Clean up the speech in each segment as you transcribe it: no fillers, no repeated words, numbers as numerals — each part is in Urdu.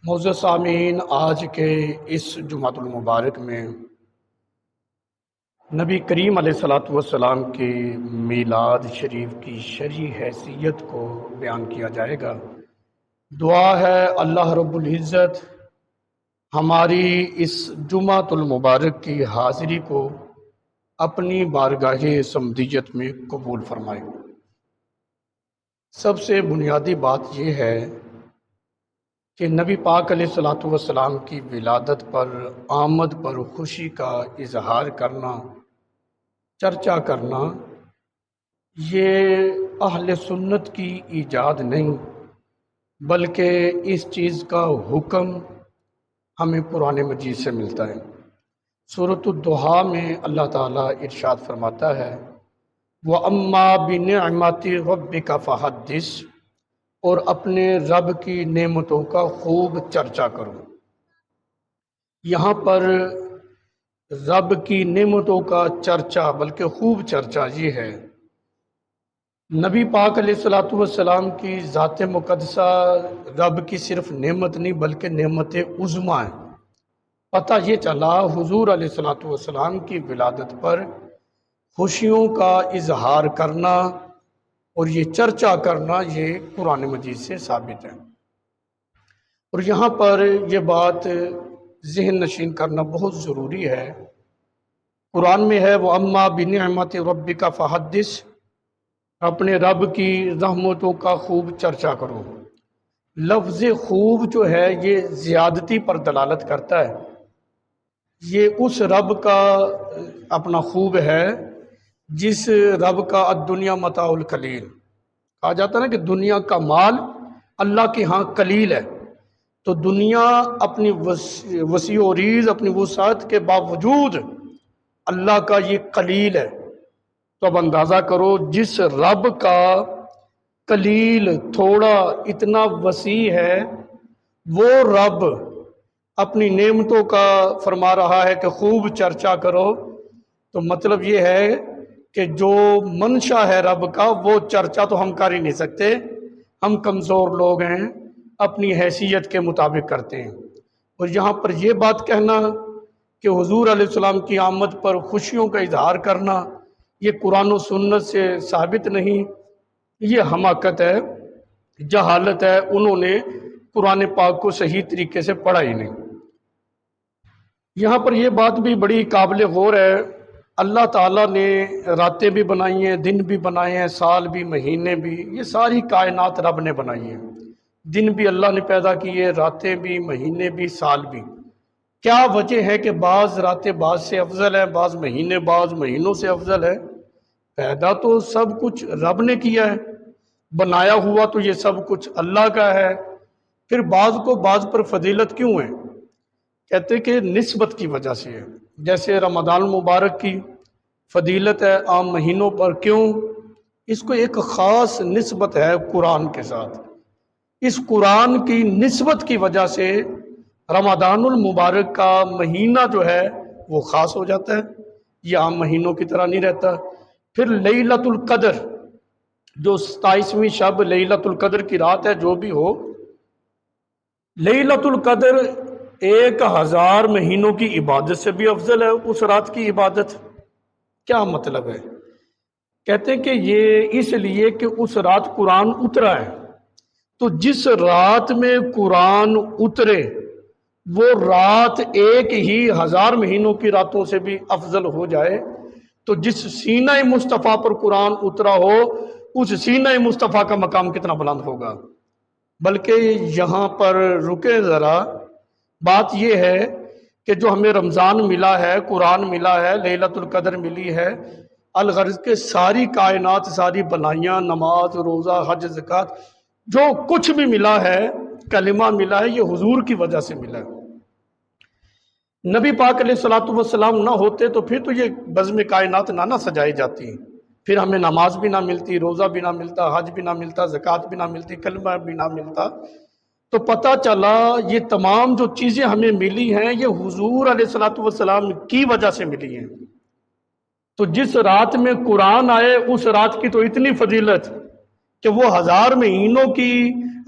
معزز سامعین، آج کے اس جمعۃ المبارک میں نبی کریم علیہ الصلاۃ والسلام کی میلاد شریف کی شرعی حیثیت کو بیان کیا جائے گا۔ دعا ہے اللہ رب العزت ہماری اس جمعۃ المبارک کی حاضری کو اپنی بارگاہ صمدیت میں قبول فرمائے۔ سب سے بنیادی بات یہ ہے کہ نبی پاک علیہ الصلاۃ والسلام کی ولادت پر آمد پر خوشی کا اظہار کرنا، چرچا کرنا، یہ اہل سنت کی ایجاد نہیں، بلکہ اس چیز کا حکم ہمیں قرآن مجید سے ملتا ہے۔ سورۃ الضحیٰ میں اللہ تعالیٰ ارشاد فرماتا ہے وَأَمَّا بِنِعْمَةِ رَبِّكَ فَحَدِّثْ، اور اپنے رب کی نعمتوں کا خوب چرچا کرو۔ یہاں پر رب کی نعمتوں کا چرچا بلکہ خوب چرچا یہ ہے، نبی پاک علیہ الصلاۃ والسلام کی ذات مقدسہ رب کی صرف نعمت نہیں بلکہ نعمت عظمیٰ ہے۔ پتہ یہ چلا حضور علیہ الصلاۃ والسلام کی ولادت پر خوشیوں کا اظہار کرنا اور یہ چرچا کرنا یہ قرآن مجید سے ثابت ہے۔ اور یہاں پر یہ بات ذہن نشین کرنا بہت ضروری ہے۔ قرآن میں ہے وَأَمَّا بِنِعْمَةِ رَبِّكَ فَحَدِّثْ، اپنے رب کی رحمتوں کا خوب چرچا کرو۔ لفظ خوب جو ہے یہ زیادتی پر دلالت کرتا ہے۔ یہ اس رب کا اپنا خوب ہے جس رب کا الدنیا متاع القلیل، کہا جاتا ہے نا کہ دنیا کا مال اللہ کے ہاں قلیل ہے، تو دنیا اپنی وسیع و ریز اپنی وسعت کے باوجود اللہ کا یہ قلیل ہے۔ تو اب اندازہ کرو جس رب کا قلیل تھوڑا اتنا وسیع ہے، وہ رب اپنی نعمتوں کا فرما رہا ہے کہ خوب چرچا کرو، تو مطلب یہ ہے کہ جو منشا ہے رب کا وہ چرچا تو ہم کر ہی نہیں سکتے، ہم کمزور لوگ ہیں، اپنی حیثیت کے مطابق کرتے ہیں۔ اور یہاں پر یہ بات کہنا کہ حضور علیہ السلام کی آمد پر خوشیوں کا اظہار کرنا یہ قرآن و سنت سے ثابت نہیں، یہ حماقت ہے، جہالت ہے، انہوں نے قرآن پاک کو صحیح طریقے سے پڑھا ہی نہیں۔ یہاں پر یہ بات بھی بڑی قابل غور ہے، اللہ تعالیٰ نے راتیں بھی بنائی ہیں، دن بھی بنائے ہیں، سال بھی، مہینے بھی، یہ ساری کائنات رب نے بنائی ہیں۔ دن بھی اللہ نے پیدا کیے، راتیں بھی، مہینے بھی، سال بھی۔ کیا وجہ ہے کہ بعض راتیں بعض سے افضل ہیں، بعض مہینے بعض مہینوں سے افضل ہے؟ پیدا تو سب کچھ رب نے کیا ہے، بنایا ہوا تو یہ سب کچھ اللہ کا ہے، پھر بعض کو بعض پر فضیلت کیوں ہے؟ کہتے کہ نسبت کی وجہ سے ہے۔ جیسے رمضان المبارک کی فضیلت ہے عام مہینوں پر، کیوں؟ اس کو ایک خاص نسبت ہے قرآن کے ساتھ، اس قرآن کی نسبت کی وجہ سے رمضان المبارک کا مہینہ جو ہے وہ خاص ہو جاتا ہے، یہ عام مہینوں کی طرح نہیں رہتا۔ پھر لیلۃ القدر، جو 27ویں شب لیلۃ القدر کی رات ہے، جو بھی ہو، لیلۃ القدر 1000 مہینوں کی عبادت سے بھی افضل ہے اس رات کی عبادت۔ کیا مطلب ہے؟ کہتے ہیں کہ یہ اس لیے کہ اس رات قرآن اترا ہے، تو جس رات میں قرآن اترے وہ رات ایک ہی 1000 مہینوں کی راتوں سے بھی افضل ہو جائے، تو جس سینہ مصطفیٰ پر قرآن اترا ہو اس سینہ مصطفیٰ کا مقام کتنا بلند ہوگا۔ بلکہ یہاں پر رکے ذرا، بات یہ ہے کہ جو ہمیں رمضان ملا ہے، قرآن ملا ہے، لیلۃ القدر ملی ہے، الغرض کہ ساری کائنات، ساری بنائیاں، نماز، روزہ، حج، زکوٰۃ، جو کچھ بھی ملا ہے، کلمہ ملا ہے، یہ حضور کی وجہ سے ملا ہے۔ نبی پاک علیہ الصلاۃ والسلام نہ ہوتے تو پھر تو یہ بزم کائنات نہ سجائی جاتی، پھر ہمیں نماز بھی نہ ملتی، روزہ بھی نہ ملتا، حج بھی نہ ملتا، زکوٰۃ بھی نہ ملتی، کلمہ بھی نہ ملتا۔ تو پتہ چلا یہ تمام جو چیزیں ہمیں ملی ہیں یہ حضور علیہ الصلاۃ والسلام کی وجہ سے ملی ہیں۔ تو جس رات میں قرآن آئے اس رات کی تو اتنی فضیلت کہ وہ 1000 مہینوں کی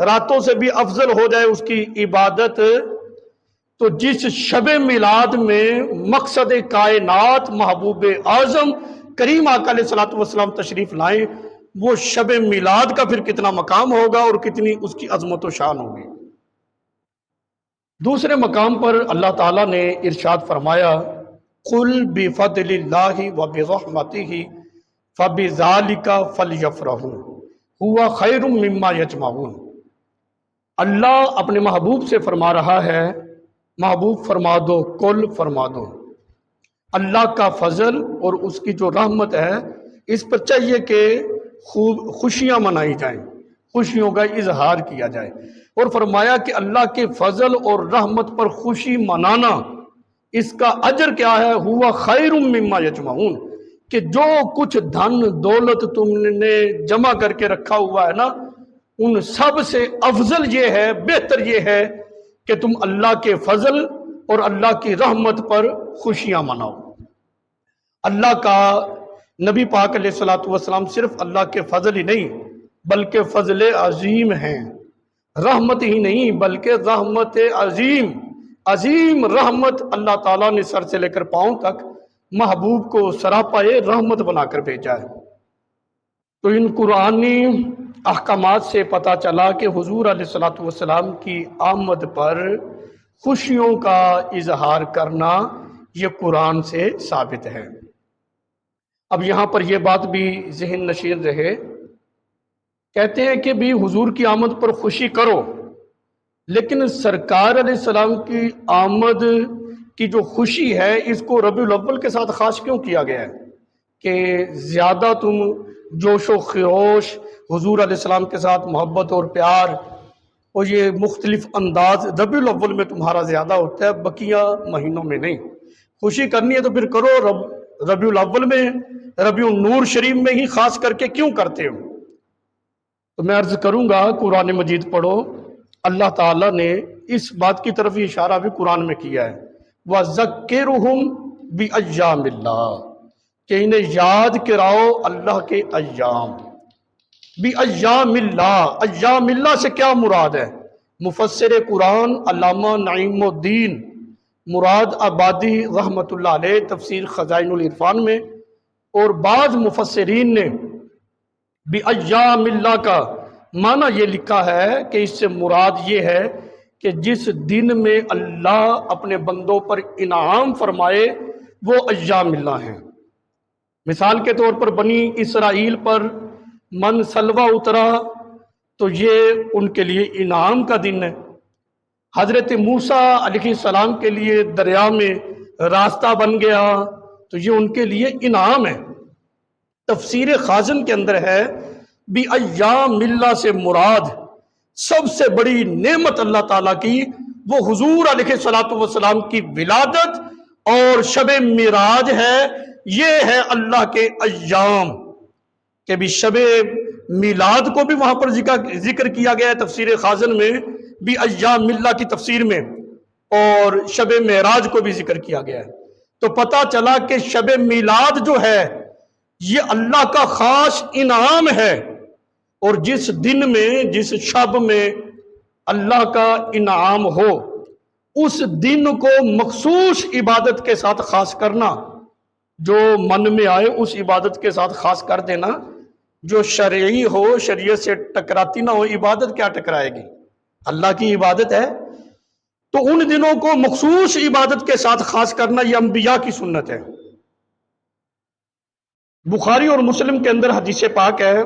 راتوں سے بھی افضل ہو جائے اس کی عبادت، تو جس شب میلاد میں مقصد کائنات محبوب اعظم کریم آقا علیہ الصلوۃ والسلام تشریف لائیں، وہ شب میلاد کا پھر کتنا مقام ہوگا اور کتنی اس کی عظمت و شان ہوگی۔ دوسرے مقام پر اللہ تعالیٰ نے ارشاد فرمایا، قُلْ بِفَضْلِ اللَّهِ وَبِرَحْمَتِهِ فَبِذَلِكَ فَلْيَفْرَحُوا هُوَ خَيْرٌ مِّمَّا يَجْمَعُونَ۔ اللہ اپنے محبوب سے فرما رہا ہے، محبوب فرما دو، کل فرما دو، اللہ کا فضل اور اس کی جو رحمت ہے اس پر چاہیے کہ خوشیاں منائی جائیں، خوشیوں کا اظہار کیا جائے۔ اور فرمایا کہ اللہ کے فضل اور رحمت پر خوشی منانا، اس کا اجر کیا ہے؟ ہوا خیر مما یجمعون، کہ جو کچھ دھن دولت تم نے جمع کر کے رکھا ہوا ہے نا، ان سب سے افضل یہ ہے، بہتر یہ ہے کہ تم اللہ کے فضل اور اللہ کی رحمت پر خوشیاں مناؤ۔ اللہ کا نبی پاک علیہ الصلوۃ والسلام صرف اللہ کے فضل ہی نہیں بلکہ فضل عظیم ہیں، رحمت ہی نہیں بلکہ رحمت عظیم، عظیم رحمت اللہ تعالیٰ نے سر سے لے کر پاؤں تک محبوب کو سراپائے رحمت بنا کر بھیجا ہے۔ تو ان قرآنی احکامات سے پتہ چلا کہ حضور علیہ الصلوۃ والسلام کی آمد پر خوشیوں کا اظہار کرنا یہ قرآن سے ثابت ہے۔ اب یہاں پر یہ بات بھی ذہن نشین رہے، کہتے ہیں کہ بھی حضور کی آمد پر خوشی کرو، لیکن سرکار علیہ السلام کی آمد کی جو خوشی ہے اس کو ربیع الاول کے ساتھ خاص کیوں کیا گیا ہے کہ زیادہ تم جوش و خروش حضور علیہ السلام کے ساتھ محبت اور پیار اور یہ مختلف انداز ربیع الاول میں تمہارا زیادہ ہوتا ہے، بقیہ مہینوں میں نہیں؟ خوشی کرنی ہے تو پھر کرو، ربیع الاول میں، ربیع النور شریف میں ہی خاص کر کے کیوں کرتے ہو؟ تو میں عرض کروں گا قرآن مجید پڑھو، اللہ تعالیٰ نے اس بات کی طرف اشارہ بھی قرآن میں کیا ہے، وَذَكِّرُهُمْ بِأَيَّامِ اللَّهِ، کہ انہیں یاد کراؤ اللہ کے ایام۔ بِأَيَّامِ اللَّهِ، ایام اللہ سے کیا مراد ہے؟ مفسر قرآن علامہ نعیم الدین مراد آبادی رحمت اللہ علیہ تفسیر خزائن العرفان میں اور بعض مفسرین نے بِأَيَّامِ اللَّهِ کا معنی یہ لکھا ہے کہ اس سے مراد یہ ہے کہ جس دن میں اللہ اپنے بندوں پر انعام فرمائے وہ ایام اللہ ہیں۔ مثال کے طور پر بنی اسرائیل پر من سلوہ اترا تو یہ ان کے لیے انعام کا دن ہے۔ حضرت موسیٰ علیہ السلام کے لیے دریا میں راستہ بن گیا تو یہ ان کے لیے انعام ہے۔ تفسیر خازن کے اندر ہے بھی ایام اللہ سے مراد سب سے بڑی نعمت اللہ تعالیٰ کی وہ حضور علیہ الصلوۃ والسلام کی ولادت اور شب معراج ہے۔ یہ ہے اللہ کے ایام، کہ بھی شب میلاد کو بھی وہاں پر ذکر کیا گیا ہے تفسیر خازن میں بھی ایام اللہ کی تفسیر میں، اور شب معراج کو بھی ذکر کیا گیا ہے۔ تو پتہ چلا کہ شب میلاد جو ہے یہ اللہ کا خاص انعام ہے، اور جس دن میں جس شب میں اللہ کا انعام ہو اس دن کو مخصوص عبادت کے ساتھ خاص کرنا، جو من میں آئے اس عبادت کے ساتھ خاص کر دینا، جو شرعی ہو شریعت سے ٹکراتی نہ ہو، عبادت کیا ٹکرائے گی؟ اللہ کی عبادت ہے، تو ان دنوں کو مخصوص عبادت کے ساتھ خاص کرنا یہ انبیاء کی سنت ہے۔ بخاری اور مسلم کے اندر حدیث پاک ہے،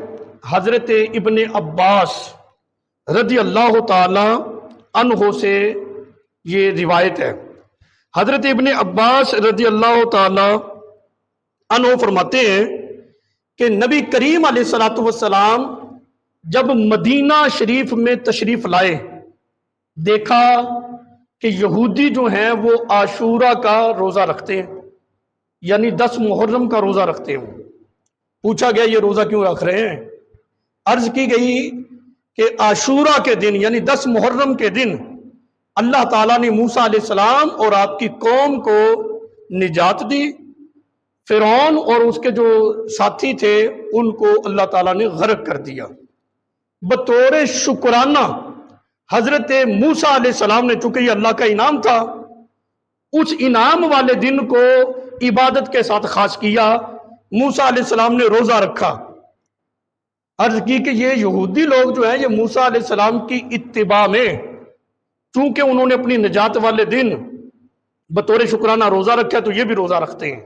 حضرت ابن عباس رضی اللہ تعالی عنہ سے یہ روایت ہے۔ حضرت ابن عباس رضی اللہ تعالی عنہ فرماتے ہیں کہ نبی کریم علیہ الصلوۃ والسلام جب مدینہ شریف میں تشریف لائے، دیکھا کہ یہودی جو ہیں وہ عاشورہ کا روزہ رکھتے ہیں، یعنی 10 محرم کا روزہ رکھتے ہیں۔ پوچھا گیا یہ روزہ کیوں رکھ رہے ہیں؟ عرض کی گئی کہ عاشورہ کے دن یعنی 10 محرم کے دن اللہ تعالیٰ نے موسیٰ علیہ السلام اور آپ کی قوم کو نجات دی، فرعون اور اس کے جو ساتھی تھے ان کو اللہ تعالیٰ نے غرق کر دیا۔ بطور شکرانہ حضرت موسیٰ علیہ السلام نے، چونکہ یہ اللہ کا انعام تھا، اس انعام والے دن کو عبادت کے ساتھ خاص کیا۔ موسیٰ علیہ السلام نے روزہ رکھا۔ عرض کی کہ یہ یہودی لوگ جو ہیں، یہ موسیٰ علیہ السلام کی اتباع میں، چونکہ انہوں نے اپنی نجات والے دن بطور شکرانہ روزہ رکھا، تو یہ بھی روزہ رکھتے ہیں۔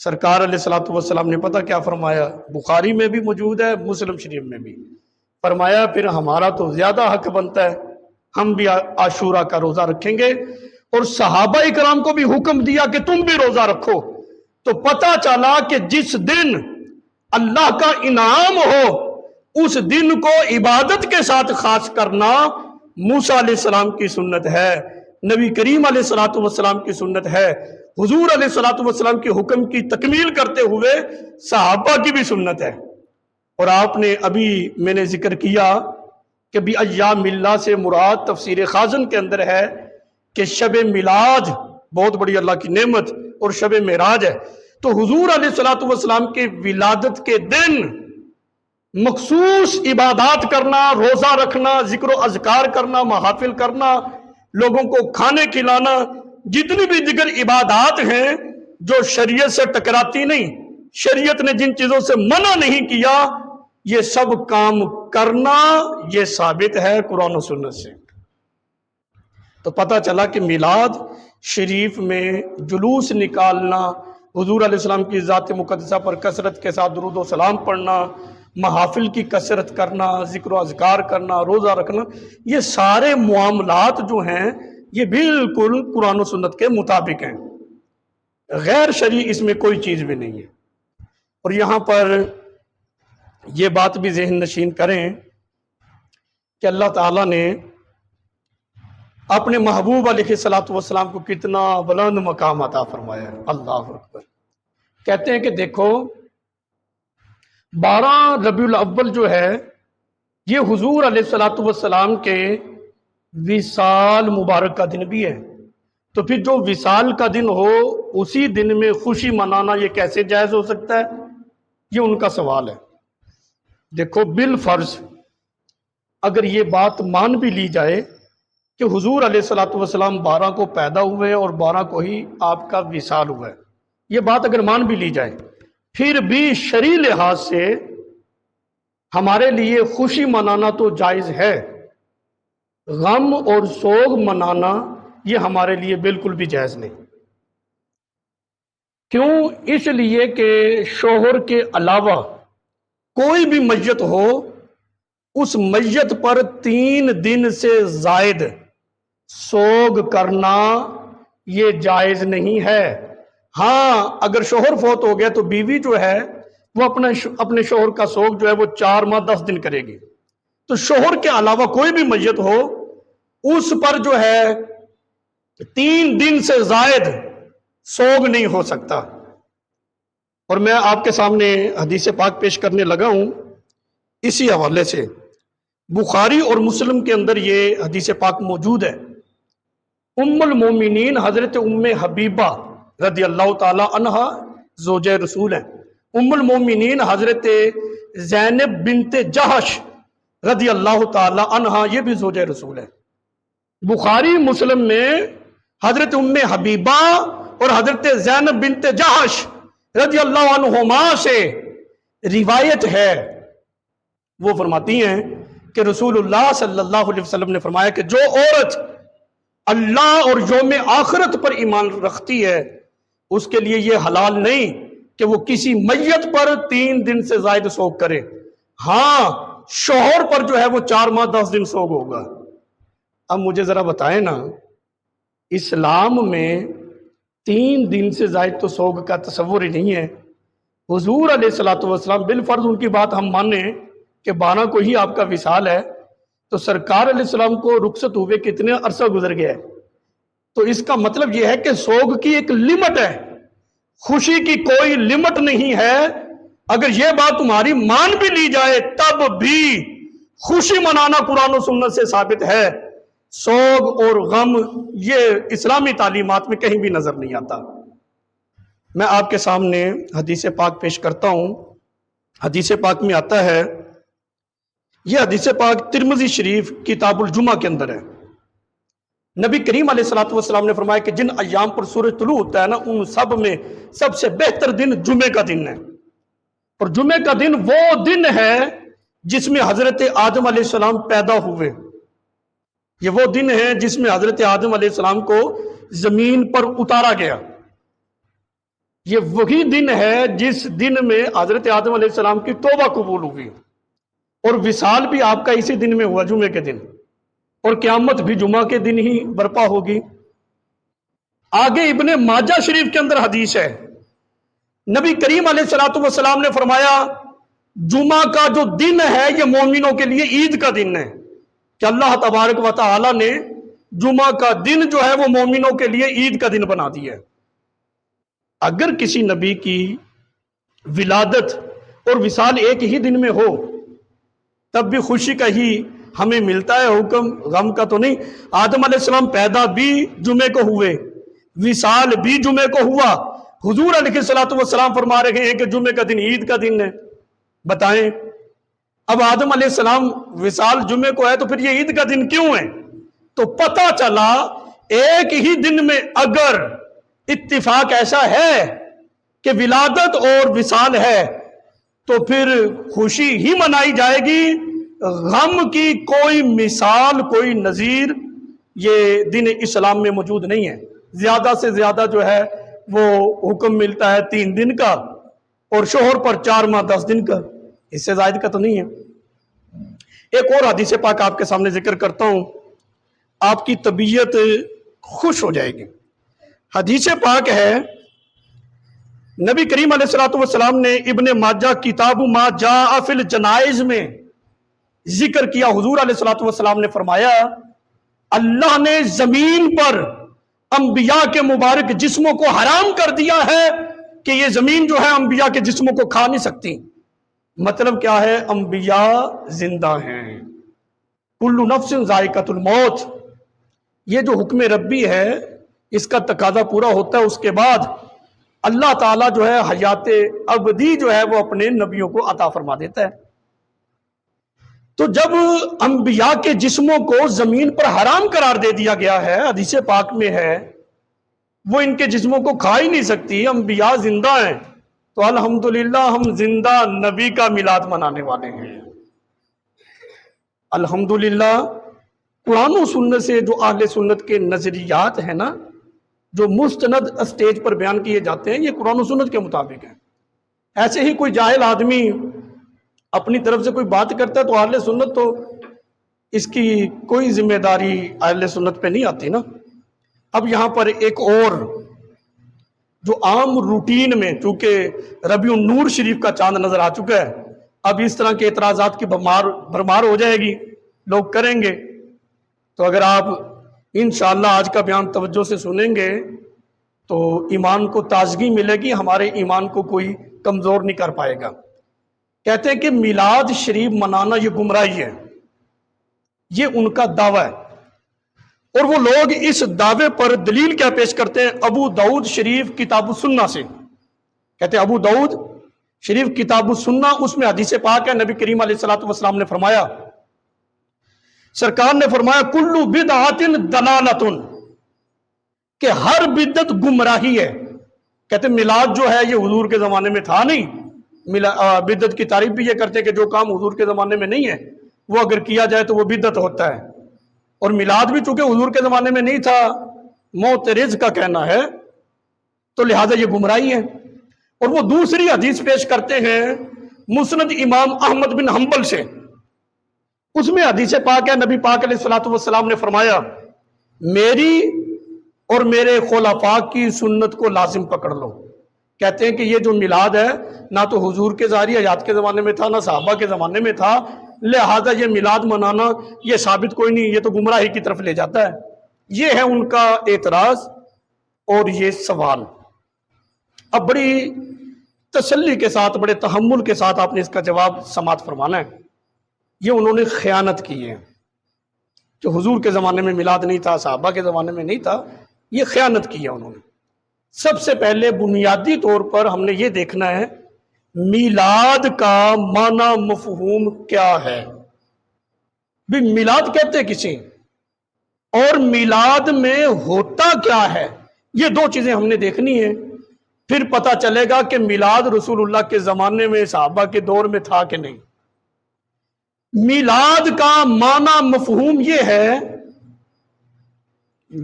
سرکار علیہ السلام نے پتہ کیا فرمایا؟ بخاری میں بھی موجود ہے، مسلم شریف میں بھی فرمایا، پھر ہمارا تو زیادہ حق بنتا ہے، ہم بھی عاشورہ کا روزہ رکھیں گے۔ اور صحابہ اکرام کو بھی حکم دیا کہ تم بھی روزہ رکھو۔ تو پتہ چلا کہ جس دن اللہ کا انعام ہو، اس دن کو عبادت کے ساتھ خاص کرنا موسیٰ علیہ السلام کی سنت ہے، نبی کریم علیہ السلام کی سنت ہے، حضور علیہ السلام کے حکم کی تکمیل کرتے ہوئے صحابہ کی بھی سنت ہے۔ اور آپ نے ابھی میں نے ذکر کیا کہ بھی ایام اللہ سے مراد تفسیر خازن کے اندر ہے کہ شب میلاد بہت بڑی اللہ کی نعمت اور شب معراج ہے۔ تو حضور علیہ السلام کے ولادت کے دن مخصوص عبادات کرنا، روزہ رکھنا، ذکر و اذکار کرنا، محافل کرنا، لوگوں کو کھانے کھلانا، جتنی بھی دیگر عبادات ہیں جو شریعت سے ٹکراتی نہیں، شریعت نے جن چیزوں سے منع نہیں کیا، یہ سب کام کرنا یہ ثابت ہے قرآن و سنت سے۔ تو پتہ چلا کہ میلاد شریف میں جلوس نکالنا، حضور علیہ السلام کی ذات مقدسہ پر کثرت کے ساتھ درود و سلام پڑھنا، محافل کی کثرت کرنا، ذکر و اذکار کرنا، روزہ رکھنا، یہ سارے معاملات جو ہیں یہ بالکل قرآن و سنت کے مطابق ہیں، غیر شرعی اس میں کوئی چیز بھی نہیں ہے۔ اور یہاں پر یہ بات بھی ذہن نشین کریں کہ اللہ تعالیٰ نے اپنے محبوب علیہ السلام کو کتنا بلند مقام عطا فرمایا ہے۔ اللہ اکبر۔ کہتے ہیں کہ دیکھو 12 ربیع الاول جو ہے یہ حضور علیہ السلام کے وصال مبارک کا دن بھی ہے۔ تو پھر جو وصال کا دن ہو اسی دن میں خوشی منانا یہ کیسے جائز ہو سکتا ہے؟ یہ ان کا سوال ہے۔ دیکھو بالفرض اگر یہ بات مان بھی لی جائے کہ حضور علیہ السلام 12 کو پیدا ہوئے اور 12 کو ہی آپ کا وصال ہوا ہے، یہ بات اگر مان بھی لی جائے، پھر بھی شرعی لحاظ سے ہمارے لیے خوشی منانا تو جائز ہے، غم اور سوگ منانا یہ ہمارے لیے بالکل بھی جائز نہیں۔ کیوں؟ اس لیے کہ شوہر کے علاوہ کوئی بھی میت ہو، اس میت پر 3 دن سے زائد سوگ کرنا یہ جائز نہیں ہے۔ ہاں اگر شوہر فوت ہو گیا تو بیوی جو ہے وہ اپنے شوہر کا سوگ جو ہے وہ 4 ماہ 10 دن کرے گی۔ تو شوہر کے علاوہ کوئی بھی میت ہو اس پر جو ہے 3 دن سے زائد سوگ نہیں ہو سکتا۔ اور میں آپ کے سامنے حدیث پاک پیش کرنے لگا ہوں اسی حوالے سے، بخاری اور مسلم کے اندر یہ حدیث پاک موجود ہے۔ ام المومنین حضرت ام حبیبہ رضی اللہ تعالی عنہ زوجہ رسول ہیں۔ ام المومنین حضرت زینب بنت جہش رضی اللہ تعالی عنہ یہ بھی زوجہ رسول ہیں۔ بخاری مسلم میں حضرت ام حبیبہ اور حضرت زینب بنت جہش رضی اللہ عنہما سے روایت ہے، وہ فرماتی ہیں کہ رسول اللہ صلی اللہ علیہ وسلم نے فرمایا کہ جو عورت اللہ اور یوم آخرت پر ایمان رکھتی ہے اس کے لیے یہ حلال نہیں کہ وہ کسی میت پر 3 دن سے زائد سوگ کرے۔ ہاں شوہر پر جو ہے وہ 4 ماہ 10 دن سوگ ہوگا۔ اب مجھے ذرا بتائیں نا، اسلام میں 3 دن سے زائد تو سوگ کا تصور ہی نہیں ہے۔ حضور علیہ السلام بالفرض ان کی بات ہم مانیں کہ 12 کو ہی آپ کا وصال ہے، تو سرکار علیہ السلام کو رخصت ہوئے کتنے عرصہ گزر گیا ہے؟ تو اس کا مطلب یہ ہے کہ سوگ کی ایک لمٹ ہے، خوشی کی کوئی لمٹ نہیں ہے۔ اگر یہ بات تمہاری مان بھی لی جائے تب بھی خوشی منانا قرآن و سنت سے ثابت ہے، سوگ اور غم یہ اسلامی تعلیمات میں کہیں بھی نظر نہیں آتا۔ میں آپ کے سامنے حدیث پاک پیش کرتا ہوں۔ حدیث پاک میں آتا ہے یہ حدیث پاک ترمذی شریف کتاب الجمعہ کے اندر ہے۔ نبی کریم علیہ الصلوۃ والسلام نے فرمایا کہ جن ایام پر سورج طلوع ہوتا ہے نا، ان سب میں سب سے بہتر دن جمعے کا دن ہے، اور جمعے کا دن وہ دن ہے جس میں حضرت آدم علیہ السلام پیدا ہوئے۔ یہ وہ دن ہے جس میں حضرت آدم علیہ السلام کو زمین پر اتارا گیا۔ یہ وہی دن ہے جس دن میں حضرت آدم علیہ السلام کی توبہ قبول ہوئی، اور وصال بھی آپ کا اسی دن میں ہوا، جمعے کے دن، اور قیامت بھی جمعہ کے دن ہی برپا ہوگی۔ آگے ابن ماجہ شریف کے اندر حدیث ہے، نبی کریم علیہ الصلوۃ والسلام نے فرمایا جمعہ کا جو دن ہے یہ مومنوں کے لیے عید کا دن ہے، کہ اللہ تبارک و تعالی نے جمعہ کا دن جو ہے وہ مومنوں کے لیے عید کا دن بنا دیا ہے۔ اگر کسی نبی کی ولادت اور وصال ایک ہی دن میں ہو تب بھی خوشی کا ہی ہمیں ملتا ہے حکم، غم کا تو نہیں۔ آدم علیہ السلام پیدا بھی جمعے کو ہوئے، وصال بھی جمعے کو ہوا، حضور علیہ الصلوۃ والسلام فرما رہے ہیں کہ جمعے کا دن عید کا دن ہے۔ بتائیں اب آدم علیہ السلام وصال جمعے کو ہے تو پھر یہ عید کا دن کیوں ہے؟ تو پتہ چلا ایک ہی دن میں اگر اتفاق ایسا ہے کہ ولادت اور وصال ہے تو پھر خوشی ہی منائی جائے گی، غم کی کوئی مثال کوئی نظیر یہ دن اسلام میں موجود نہیں ہے۔ زیادہ سے زیادہ جو ہے وہ حکم ملتا ہے 3 دن کا، اور شوہر پر 4 ماہ 10 دن کا، اس سے زائد کا تو نہیں ہے۔ ایک اور حدیث پاک آپ کے سامنے ذکر کرتا ہوں، آپ کی طبیعت خوش ہو جائے گی۔ حدیث پاک ہے، نبی کریم علیہ الصلوۃ والسلام نے ابن ماجہ کتاب ما جاء فی الجنائز میں ذکر کیا، حضور علیہ الصلوۃ والسلام نے فرمایا اللہ نے زمین پر انبیاء کے مبارک جسموں کو حرام کر دیا ہے کہ یہ زمین جو ہے انبیاء کے جسموں کو کھا نہیں سکتی۔ مطلب کیا ہے؟ انبیاء زندہ ہیں، کل نفس ذائقۃ الموت، یہ جو حکم ربی ہے اس کا تقاضا پورا ہوتا ہے، اس کے بعد اللہ تعالیٰ جو ہے حیات ابدی جو ہے وہ اپنے نبیوں کو عطا فرما دیتا ہے۔ تو جب انبیاء کے جسموں کو زمین پر حرام قرار دے دیا گیا ہے، حدیث پاک میں ہے وہ ان کے جسموں کو کھا ہی نہیں سکتی، انبیاء زندہ ہیں، تو الحمدللہ ہم زندہ نبی کا میلاد منانے والے ہیں۔ الحمدللہ قرآن و سنت سے جو اہل سنت کے نظریات ہیں نا، جو مستند اسٹیج پر بیان کیے جاتے ہیں، یہ قرآن و سنت کے مطابق ہیں۔ ایسے ہی کوئی جاہل آدمی اپنی طرف سے کوئی بات کرتا ہے تو اہل سنت تو اس کی کوئی ذمہ داری اہل سنت پہ نہیں آتی نا۔ اب یہاں پر ایک اور جو عام روٹین میں، چونکہ ربیع النور شریف کا چاند نظر آ چکا ہے، اب اس طرح کے اعتراضات کی بھرمار ہو جائے گی، لوگ کریں گے، تو اگر آپ انشاءاللہ آج کا بیان توجہ سے سنیں گے تو ایمان کو تازگی ملے گی، ہمارے ایمان کو کوئی کمزور نہیں کر پائے گا۔ کہتے ہیں کہ میلاد شریف منانا یہ گمراہی ہے، یہ ان کا دعویٰ ہے، اور وہ لوگ اس دعوے پر دلیل کیا پیش کرتے ہیں؟ ابو داؤد شریف کتاب السنہ سے، کہتے ہیں ابو داؤد شریف کتاب السنہ، اس میں حدیث پاک ہے، نبی کریم علیہ الصلوۃ والسلام نے فرمایا، سرکار نے فرمایا کل بدعت دلالت، کہ ہر بدعت گمراہی ہے۔ کہتے ہیں میلاد جو ہے یہ حضور کے زمانے میں تھا نہیں، بدعت کی تعریف بھی یہ کرتے ہیں کہ جو کام حضور کے زمانے میں نہیں ہے وہ اگر کیا جائے تو وہ بدعت ہوتا ہے، اور میلاد بھی چونکہ حضور کے زمانے میں نہیں تھا، معترض کا کہنا ہے، تو لہٰذا یہ گمراہی ہے۔ اور وہ دوسری حدیث پیش کرتے ہیں مسند امام احمد بن حنبل سے، اس میں حدیث پاک ہے، نبی پاک علیہ الصلوۃ والسلام نے فرمایا میری اور میرے خلفاء کی سنت کو لازم پکڑ لو۔ کہتے ہیں کہ یہ جو میلاد ہے نہ تو حضور کے ظاہری حیات کے زمانے میں تھا نہ صحابہ کے زمانے میں تھا، لہذا یہ میلاد منانا یہ ثابت کوئی نہیں، یہ تو گمراہی کی طرف لے جاتا ہے۔ یہ ہے ان کا اعتراض اور یہ سوال۔ اب بڑی تسلی کے ساتھ، بڑے تحمل کے ساتھ آپ نے اس کا جواب سماعت فرمانا ہے۔ یہ انہوں نے خیانت کی ہے، جو حضور کے زمانے میں میلاد نہیں تھا، صحابہ کے زمانے میں نہیں تھا، یہ خیانت کی ہے انہوں نے۔ سب سے پہلے بنیادی طور پر ہم نے یہ دیکھنا ہے میلاد کا معنی مفہوم کیا ہے۔ بھی میلاد کہتے کسی اور میلاد میں ہوتا کیا ہے، یہ دو چیزیں ہم نے دیکھنی ہے، پھر پتہ چلے گا کہ میلاد رسول اللہ کے زمانے میں صحابہ کے دور میں تھا کہ نہیں۔ میلاد کا معنی مفہوم یہ ہے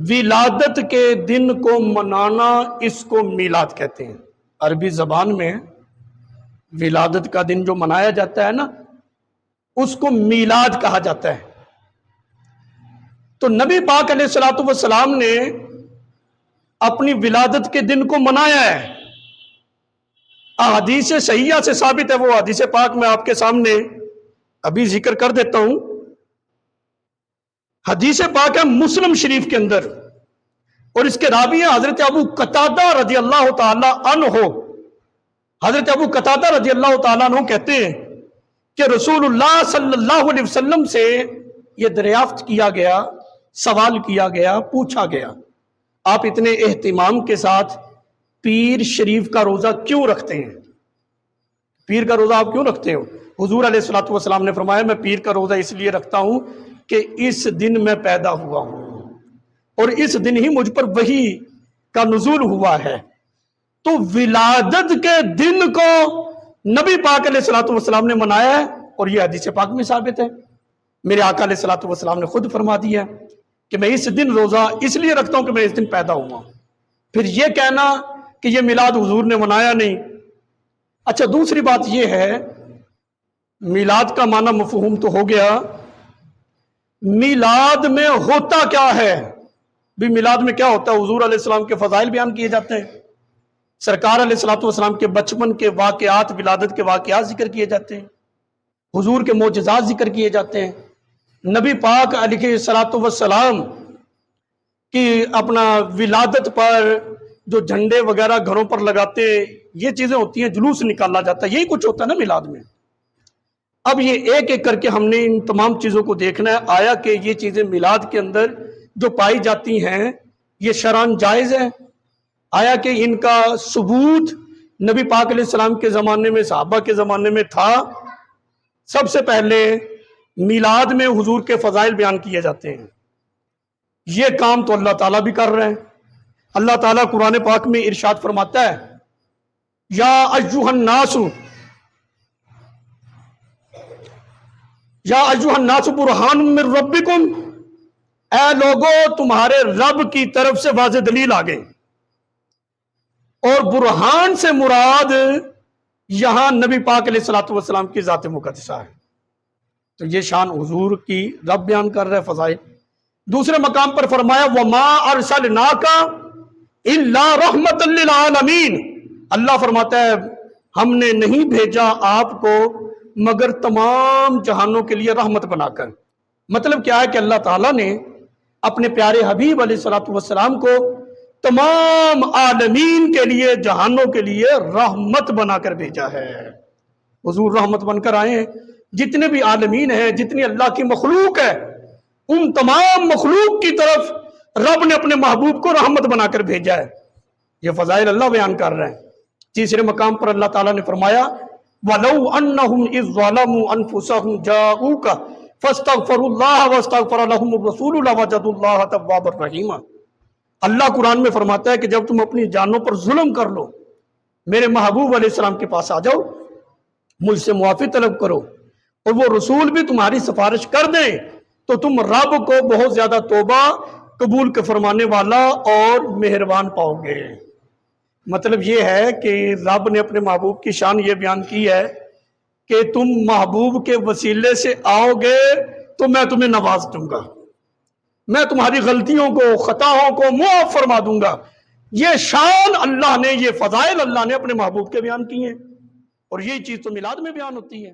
ولادت کے دن کو منانا، اس کو میلاد کہتے ہیں۔ عربی زبان میں ولادت کا دن جو منایا جاتا ہے نا، اس کو میلاد کہا جاتا ہے۔ تو نبی پاک علیہ الصلوۃ والسلام نے اپنی ولادت کے دن کو منایا ہے، احادیث صحیحہ سے ثابت ہے۔ وہ حدیث پاک میں آپ کے سامنے ابھی ذکر کر دیتا ہوں۔ حدیث پاک ہے مسلم شریف کے اندر، اور اس کے راوی ہیں حضرت ابو قتادہ رضی اللہ تعالی عنہ۔ حضرت ابو قتادہ رضی اللہ تعالیٰ عنہ کہتے ہیں کہ رسول اللہ صلی اللہ علیہ وسلم سے یہ دریافت کیا گیا، سوال کیا گیا، پوچھا گیا، آپ اتنے اہتمام کے ساتھ پیر شریف کا روزہ کیوں رکھتے ہیں؟ پیر کا روزہ آپ کیوں رکھتے ہو؟ حضور علیہ الصلوۃ والسلام نے فرمایا میں پیر کا روزہ اس لیے رکھتا ہوں کہ اس دن میں پیدا ہوا ہوں اور اس دن ہی مجھ پر وحی کا نزول ہوا ہے۔ تو ولادت کے دن کو نبی پاک علیہ الصلوۃ والسلام نے منایا ہے، اور یہ حدیث پاک میں ثابت ہے۔ میرے آقا علیہ الصلوۃ والسلام نے خود فرما دیا ہے کہ میں اس دن روزہ اس لیے رکھتا ہوں کہ میں اس دن پیدا ہوا۔ پھر یہ کہنا کہ یہ میلاد حضور نے منایا نہیں۔ اچھا، دوسری بات یہ ہے، میلاد کا معنی مفہوم تو ہو گیا، میلاد میں ہوتا کیا ہے؟ بھی میلاد میں کیا ہوتا ہے؟ حضور علیہ السلام کے فضائل بیان کیے جاتے ہیں، سرکار علیہ الصلوۃ والسلام کے بچپن کے واقعات، ولادت کے واقعات ذکر کیے جاتے ہیں، حضور کے معجزات ذکر کیے جاتے ہیں، نبی پاک علیہ الصلوۃ والسلام کی اپنا ولادت پر جو جھنڈے وغیرہ گھروں پر لگاتے، یہ چیزیں ہوتی ہیں، جلوس نکالا جاتا ہے، یہی کچھ ہوتا ہے نا میلاد میں۔ اب یہ ایک ایک کر کے ہم نے ان تمام چیزوں کو دیکھنا ہے، آیا کہ یہ چیزیں میلاد کے اندر جو پائی جاتی ہیں یہ شرعاً جائز ہے؟ آیا کہ ان کا ثبوت نبی پاک علیہ السلام کے زمانے میں، صحابہ کے زمانے میں تھا؟ سب سے پہلے میلاد میں حضور کے فضائل بیان کیے جاتے ہیں، یہ کام تو اللہ تعالیٰ بھی کر رہے ہیں۔ اللہ تعالیٰ قرآن پاک میں ارشاد فرماتا ہے، یا ایھا الناس، یا ایھا الناس برہان من ربکم، اے لوگو تمہارے رب کی طرف سے واضح دلیل آ گئی۔ اور برہان سے مراد یہاں نبی پاک علیہ الصلوۃ والسلام کی ذات مقدسہ ہے۔ تو یہ شان حضور کی رب بیان کر رہے فضائل۔ دوسرے مقام پر فرمایا وَمَا أَرْسَلْنَاكَ إِلَّا رَحْمَةً لِّلْعَالَمِينَ، اللہ فرماتا ہے ہم نے نہیں بھیجا آپ کو مگر تمام جہانوں کے لیے رحمت بنا کر۔ مطلب کیا ہے کہ اللہ تعالیٰ نے اپنے پیارے حبیب علیہ الصلوۃ والسلام کو تمام عالمین کے لیے، جہانوں کے لیے رحمت بنا کر بھیجا ہے۔ حضور رحمت بن کر آئے ہیں، جتنے بھی عالمین ہیں، جتنی اللہ کی مخلوق ہے، ان تمام مخلوق کی طرف رب نے اپنے محبوب کو رحمت بنا کر بھیجا ہے۔ یہ فضائل اللہ بیان کر رہے ہیں۔ تیسرے مقام پر اللہ تعالیٰ نے فرمایا وَلَوْ أَنَّهُمْ إِذْ ظَلَمُوا أَنفُسَهُمْ جَاءُوكَ فَاسْتَغْفَرُوا اللَّهَ وَاسْتَغْفَرَ لَهُمُ الرَّسُولُ لَوَجَدُوا اللَّهَ تَوَّابًا رَحِيمًا۔ اللہ قرآن میں فرماتا ہے کہ جب تم اپنی جانوں پر ظلم کر لو، میرے محبوب علیہ السلام کے پاس آ جاؤ، مجھ سے معافی طلب کرو، اور وہ رسول بھی تمہاری سفارش کر دیں، تو تم رب کو بہت زیادہ توبہ قبول کے فرمانے والا اور مہربان پاؤ گے۔ مطلب یہ ہے کہ رب نے اپنے محبوب کی شان یہ بیان کی ہے کہ تم محبوب کے وسیلے سے آؤ گے تو میں تمہیں نواز دوں گا، میں تمہاری غلطیوں کو، خطاؤں کو معاف فرما دوں گا۔ یہ شان اللہ نے، یہ فضائل اللہ نے اپنے محبوب کے بیان کی ہیں، اور یہی چیز تو میلاد میں بیان ہوتی ہے۔